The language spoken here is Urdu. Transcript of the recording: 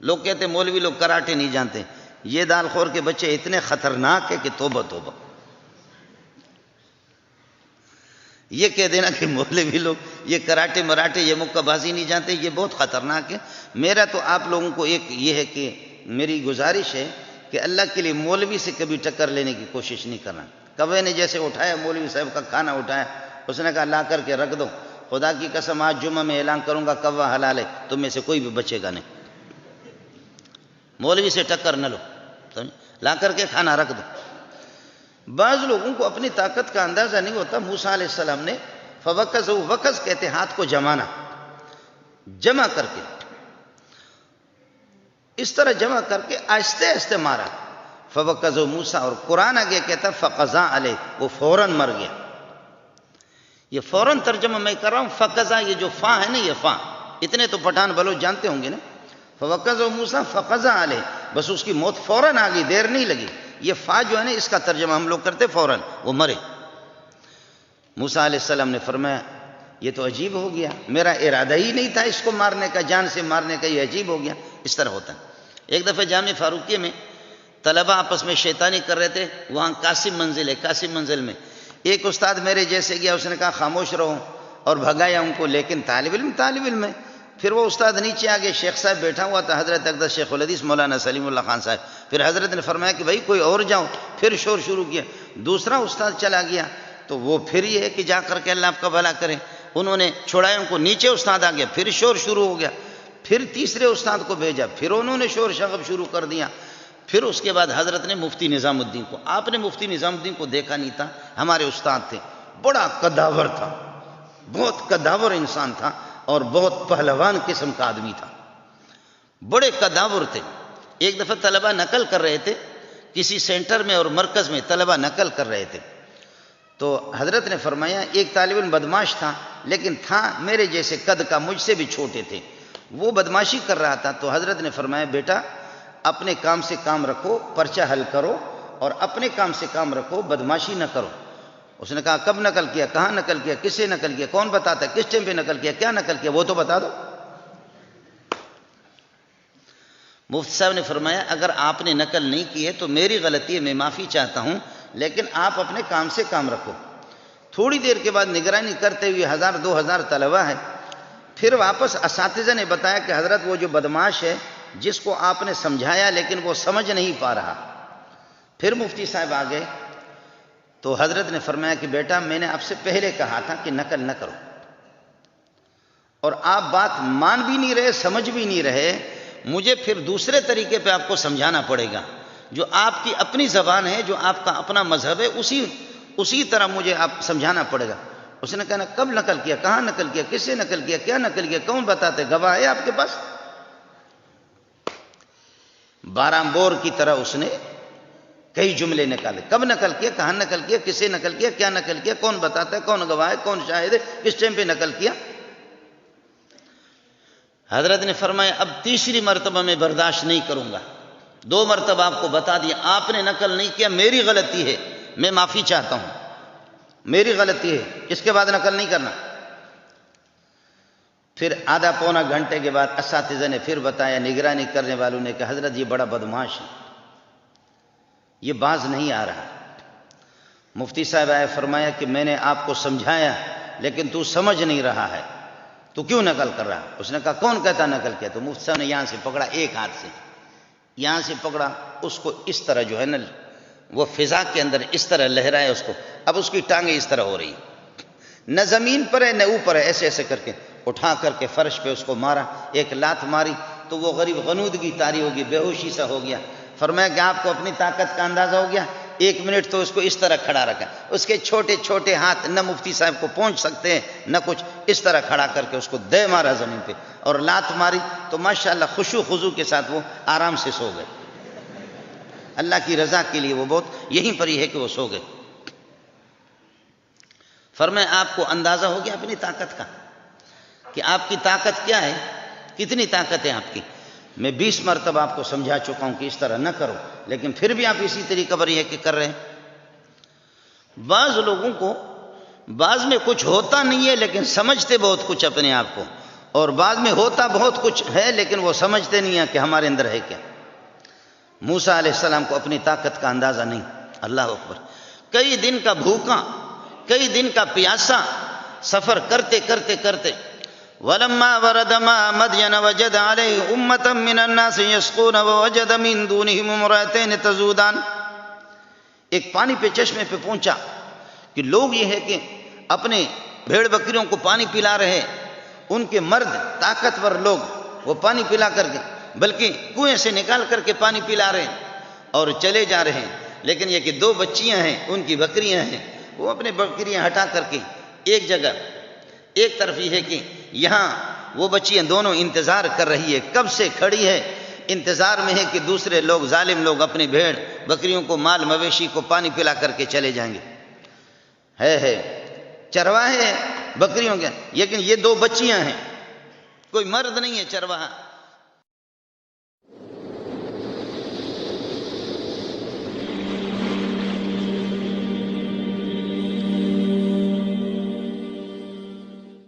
لوگ کہتے ہیں مولوی لوگ کراٹے نہیں جانتے. یہ دال خور کے بچے اتنے خطرناک ہیں کہ توبہ توبہ. یہ کہہ دینا کہ مولوی لوگ یہ کراٹے مراٹے یہ مکہ بازی نہیں جانتے، یہ بہت خطرناک ہے. میرا تو آپ لوگوں کو ایک یہ ہے کہ میری گزارش ہے کہ اللہ کے لیے مولوی سے کبھی ٹکر لینے کی کوشش نہیں کرنا. کوے نے جیسے اٹھایا مولوی صاحب کا کھانا اٹھایا، اس نے کہا لا کر کے رکھ دو، خدا کی قسم آج جمعہ میں اعلان کروں گا کوا حلال ہے، تم میں سے کوئی بھی بچے گا نہیں. مولوی سے ٹکر نہ لو، لا کر کے کھانا رکھ دو. بعض لوگوں کو اپنی طاقت کا اندازہ نہیں ہوتا. موسیٰ علیہ السلام نے فوکزہ، وکز کہتے ہاتھ کو جمانا، جمع کر کے اس طرح جمع کر کے آہستہ آہستہ مارا. فوکزہ موسیٰ، اور قرآن آگے کہتا فقضا علیہ، وہ فوراً مر گیا. یہ فوراً ترجمہ میں کر رہا ہوں. فقضا یہ جو فا ہے نا، یہ فا اتنے تو پٹھان بلوچ جانتے ہوں گے نا. فوکزہ موسیٰ فقضا علیہ، بس اس کی موت فوراً آ گئی، دیر نہیں لگی. یہ فا جو ہے نا اس کا ترجمہ ہم لوگ کرتے فوراً، وہ مرے. موسیٰ علیہ السلام نے فرمایا یہ تو عجیب ہو گیا، میرا ارادہ ہی نہیں تھا اس کو مارنے کا، جان سے مارنے کا، یہ عجیب ہو گیا. اس طرح ہوتا ہے. ایک دفعہ جامع فاروقیہ میں طلبہ آپس میں شیطانی کر رہے تھے. وہاں قاسم منزل ہے، قاسم منزل میں ایک استاد میرے جیسے گیا، اس نے کہا خاموش رہو اور بھگایا ان کو. لیکن طالب علم ہے. پھر وہ استاد نیچے آگے، شیخ صاحب بیٹھا ہوا تھا، حضرت اقدس شیخ الحدیث مولانا سلیم اللہ خان صاحب. پھر حضرت نے فرمایا کہ بھائی کوئی اور جاؤ. پھر شور شروع کیا. دوسرا استاد چلا گیا تو وہ پھر یہ ہے کہ جا کر کے اللہ آپ کا بھلا کرے. انہوں نے چھوڑایا ان کو، نیچے استاد آ گیا، پھر شور شروع ہو گیا. پھر تیسرے استاد کو بھیجا، پھر انہوں نے شور شغب شروع کر دیا. پھر اس کے بعد حضرت نے مفتی نظام الدین کو، آپ نے مفتی نظام الدین کو دیکھا نہیں تھا، ہمارے استاد تھے، بڑا قداور تھا، بہت قداور انسان تھا اور بہت پہلوان قسم کا آدمی تھا، بڑے قداور تھے. ایک دفعہ طلبہ نقل کر رہے تھے کسی سینٹر میں اور مرکز میں، طلبہ نقل کر رہے تھے. تو حضرت نے فرمایا ایک طالب علم بدماش تھا، لیکن تھا میرے جیسے قد کا، مجھ سے بھی چھوٹے تھے. وہ بدماشی کر رہا تھا. تو حضرت نے فرمایا بیٹا اپنے کام سے کام رکھو، پرچہ حل کرو اور اپنے کام سے کام رکھو، بدماشی نہ کرو. اس نے کہا کب نقل کیا، کہاں نقل کیا، کس سے نقل کیا، کون بتاتا ہے، کس ٹائم پہ نقل کیا، کیا نقل کیا، وہ تو بتا دو. مفتی صاحب نے فرمایا اگر آپ نے نقل نہیں کی ہے تو میری غلطی ہے، میں معافی چاہتا ہوں، لیکن آپ اپنے کام سے کام رکھو. تھوڑی دیر کے بعد نگرانی کرتے ہوئے 1000-2000 طلبہ ہے. پھر واپس اساتذہ نے بتایا کہ حضرت وہ جو بدماش ہے جس کو آپ نے سمجھایا لیکن وہ سمجھ نہیں پا رہا. پھر مفتی صاحب آ گئے تو حضرت نے فرمایا کہ بیٹا میں نے آپ سے پہلے کہا تھا کہ نقل نہ کرو، اور آپ بات مان بھی نہیں رہے، سمجھ بھی نہیں رہے. مجھے پھر دوسرے طریقے پہ آپ کو سمجھانا پڑے گا، جو آپ کی اپنی زبان ہے، جو آپ کا اپنا مذہب ہے، اسی طرح مجھے آپ سمجھانا پڑے گا. اس نے کہا کب نقل کیا، کہاں نقل کیا، کس سے نقل کیا، کیا نقل کیا، کون بتاتے، گواہ ہے آپ کے پاس؟ 12 بور کی طرح اس نے کئی جملے نکالے. کب نقل کیا، کہاں نقل کیا، کس سے نقل کیا، کیا نقل کیا، کون بتاتا ہے، کون گواہ ہے، کون شاہد ہے، کس ٹائم پہ نقل کیا. حضرت نے فرمایا اب تیسری مرتبہ میں برداشت نہیں کروں گا. 2 مرتبہ آپ کو بتا دیا، آپ نے نقل نہیں کیا، میری غلطی ہے، میں معافی چاہتا ہوں، میری غلطی ہے، اس کے بعد نقل نہیں کرنا. پھر آدھا پونا گھنٹے کے بعد اساتذہ نے پھر بتایا، نگرانی کرنے والوں نے کہا حضرت یہ بڑا بدماش ہے، یہ باز نہیں آ رہا. مفتی صاحب آئے، فرمایا کہ میں نے آپ کو سمجھایا لیکن تو سمجھ نہیں رہا ہے، تو کیوں نقل کر رہا؟ اس نے کہا کون کہتا نقل کیا؟ تو مفتی صاحب نے یہاں سے پکڑا، ایک ہاتھ سے یہاں سے پکڑا، اس کو اس طرح جو ہے نا وہ فضا کے اندر اس طرح لہرائے اس کو. اب اس کی ٹانگیں اس طرح ہو رہی، نہ زمین پر ہے نہ اوپر ہے، ایسے ایسے کر کے اٹھا کر کے فرش پہ اس کو مارا. ایک لات ماری تو وہ غریب غنودگی طاری ہوگی، بے ہوشی سا ہو گیا. فرمایا کہ آپ کو اپنی طاقت کا اندازہ ہو گیا. 1 منٹ تو اس کو اس طرح کھڑا رکھا، اس کے چھوٹے چھوٹے ہاتھ نہ مفتی صاحب کو پہنچ سکتے ہیں نہ کچھ، اس طرح کھڑا کر کے اس کو دے مارا زمین پہ اور لات ماری تو ماشاءاللہ خشوع خضوع کے ساتھ وہ آرام سے سو گئے. اللہ کی رضا کے لیے وہ بہت یہیں پر ہی ہے کہ وہ سو گئے. فرمایا آپ کو اندازہ ہو گیا اپنی طاقت کا کہ آپ کی طاقت کیا ہے، کتنی طاقت ہے آپ کی. میں 20 مرتبہ آپ کو سمجھا چکا ہوں کہ اس طرح نہ کرو، لیکن پھر بھی آپ اسی طریقے پر یہ کہ کر رہے ہیں. بعض لوگوں کو بعض میں کچھ ہوتا نہیں ہے لیکن سمجھتے بہت کچھ اپنے آپ کو، اور بعد میں ہوتا بہت کچھ ہے لیکن وہ سمجھتے نہیں ہیں کہ ہمارے اندر ہے کیا۔ موسیٰ علیہ السلام کو اپنی طاقت کا اندازہ نہیں۔ اللہ اکبر، کئی دن کا بھوکا، کئی دن کا پیاسا، سفر کرتے کرتے کرتے وَلَمَّا وَرَدَ مَاءَ مَدْيَنَ وَجَدَ عَلَيْهِ أُمَّةً مِّنَ النَّاسِ يَسْقُونَ وَوَجَدَ مِن دُونِهِمُ امْرَأَتَيْنِ تَذُودَانِ، ایک پانی پہ چشمے پہ پہنچا کہ لوگ یہ ہے کہ اپنے بھیڑ بکریوں کو پانی پلا رہے، ان کے مرد طاقتور لوگ وہ پانی پلا کر کے بلکہ کنویں سے نکال کر کے پانی پلا رہے ہیں اور چلے جا رہے ہیں، لیکن یہ کہ دو بچیاں ہیں، ان کی بکریاں ہیں، وہ اپنے بکریاں ہٹا کر کے ایک جگہ، ایک طرف یہ ہے کہ یہاں وہ بچیاں دونوں انتظار کر رہی ہے، کب سے کھڑی ہے، انتظار میں ہے کہ دوسرے لوگ، ظالم لوگ اپنی بھیڑ بکریوں کو، مال مویشی کو پانی پلا کر کے چلے جائیں گے۔ ہے چرواہے بکریوں کے، لیکن یہ دو بچیاں ہیں، کوئی مرد نہیں ہے چرواہا۔